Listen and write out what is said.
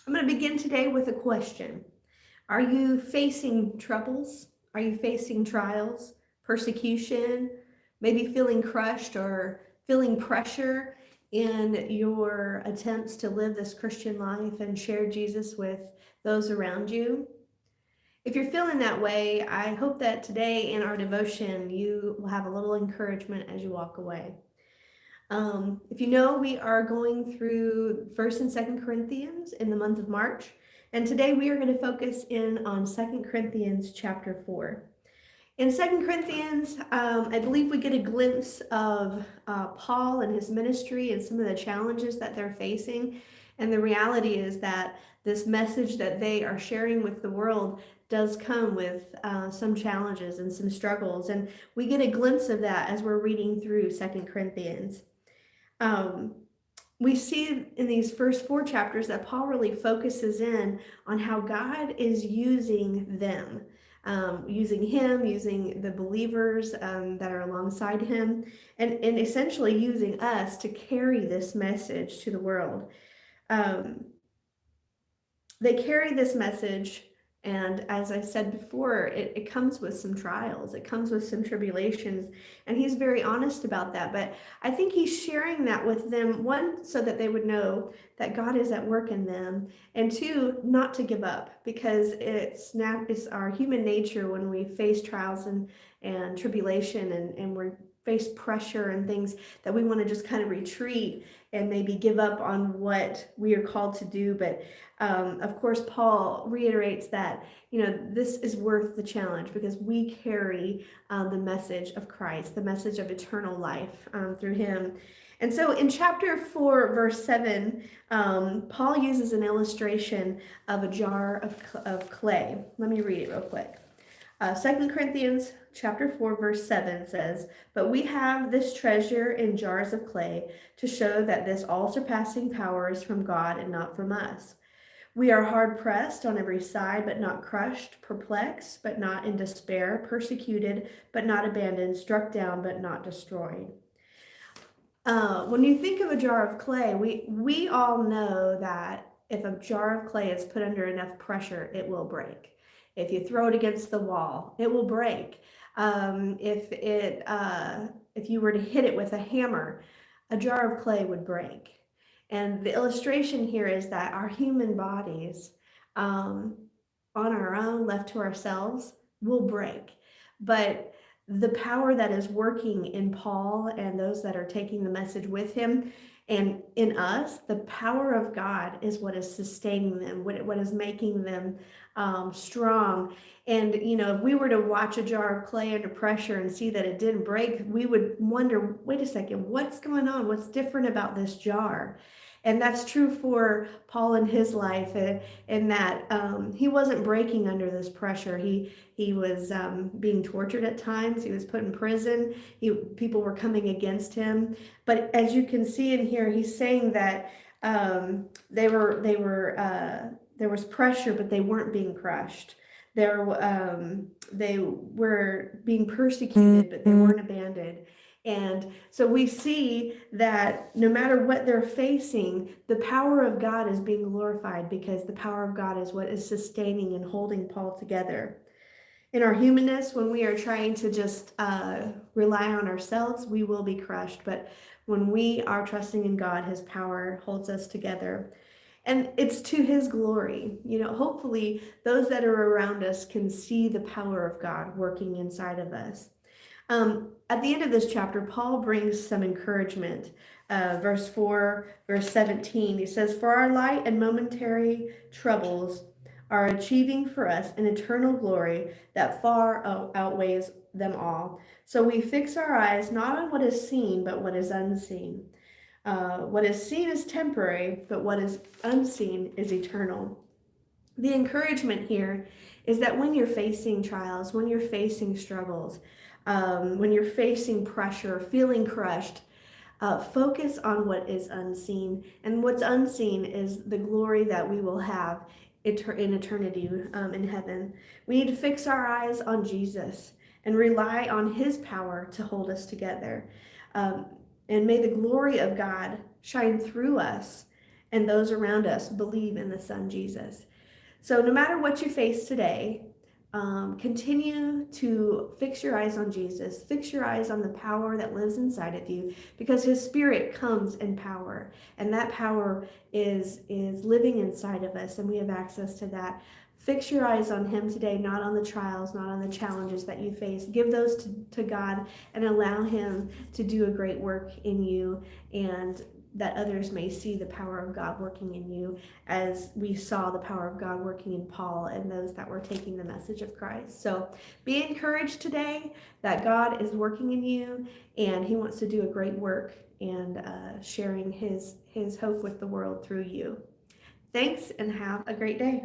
I'm going to begin today with a question. Are you facing troubles? Are you facing trials, persecution, maybe feeling crushed or feeling pressure in your attempts to live this Christian life and share Jesus with those around you? If you're feeling that way, I hope that today in our devotion you will have a little encouragement as you walk away. If you know, we are going through 1st and 2nd Corinthians in the month of March, and today we are going to focus in on 2nd Corinthians chapter 4. In 2nd Corinthians, I believe we get a glimpse of Paul and his ministry and some of the challenges that they're facing. And the reality is that this message that they are sharing with the world does come with some challenges and some struggles. And we get a glimpse of that as we're reading through 2nd Corinthians. We see in these first 4 chapters that Paul really focuses in on how God is using them, using him, using the believers that are alongside him, and essentially using us to carry this message to the world. They carry this message, and as I said before, it comes with some trials, it comes with some tribulations, and he's very honest about that. But I think he's sharing that with them, one, so that they would know that God is at work in them, and two, not to give up, because it's our human nature when we face trials and tribulation and we face pressure and things, that we want to just kind of retreat and maybe give up on what we are called to do. But of course, Paul reiterates that, this is worth the challenge because we carry the message of Christ, the message of eternal life through him. And so in chapter 4, verse 7, Paul uses an illustration of a jar of clay. Let me read it real quick. 2 Corinthians chapter 4, verse 7 says, "But we have this treasure in jars of clay to show that this all-surpassing power is from God and not from us. We are hard-pressed on every side, but not crushed, perplexed, but not in despair, persecuted, but not abandoned, struck down, but not destroyed." When you think of a jar of clay, we all know that if a jar of clay is put under enough pressure, it will break. If you throw it against the wall, it will break. If you were to hit it with a hammer, a jar of clay would break. And the illustration here is that our human bodies, on our own, left to ourselves, will break. But the power that is working in Paul and those that are taking the message with him and in us, the power of God is what is sustaining them, what is making them strong. And, if we were to watch a jar of clay under pressure and see that it didn't break, we would wonder, wait a second, what's going on? What's different about this jar? And that's true for Paul in his life, in that he wasn't breaking under this pressure. He was being tortured at times. He was put in prison. People were coming against him. But as you can see in here, he's saying that there was pressure, but they weren't being crushed. They were being persecuted, but they weren't abandoned. And so we see that no matter what they're facing, the power of God is being glorified because the power of God is what is sustaining and holding Paul together. In our humanness, when we are trying to just rely on ourselves, we will be crushed. But when we are trusting in God, his power holds us together. And it's to his glory. Hopefully those that are around us can see the power of God working inside of us. At the end of this chapter, Paul brings some encouragement. Verse 4, verse 17, he says, "For our light and momentary troubles are achieving for us an eternal glory that far outweighs them all. So we fix our eyes not on what is seen, but what is unseen. What is seen is temporary, but what is unseen is eternal." The encouragement here is that when you're facing trials, when you're facing struggles, when you're facing pressure, feeling crushed, focus on what is unseen. And what's unseen is the glory that we will have in eternity in heaven. We need to fix our eyes on Jesus and rely on his power to hold us together. And may the glory of God shine through us and those around us believe in the Son Jesus. So no matter what you face today, continue to fix your eyes on Jesus. Fix your eyes on the power that lives inside of you, because his Spirit comes in power, and that power is living inside of us, and we have access to that. Fix your eyes on him today, not on the trials, not on the challenges that you face. Give those to God and allow him to do a great work in you, and that others may see the power of God working in you, as we saw the power of God working in Paul and those that were taking the message of Christ. So be encouraged today that God is working in you, and he wants to do a great work, and sharing his hope with the world through you. Thanks, and have a great day.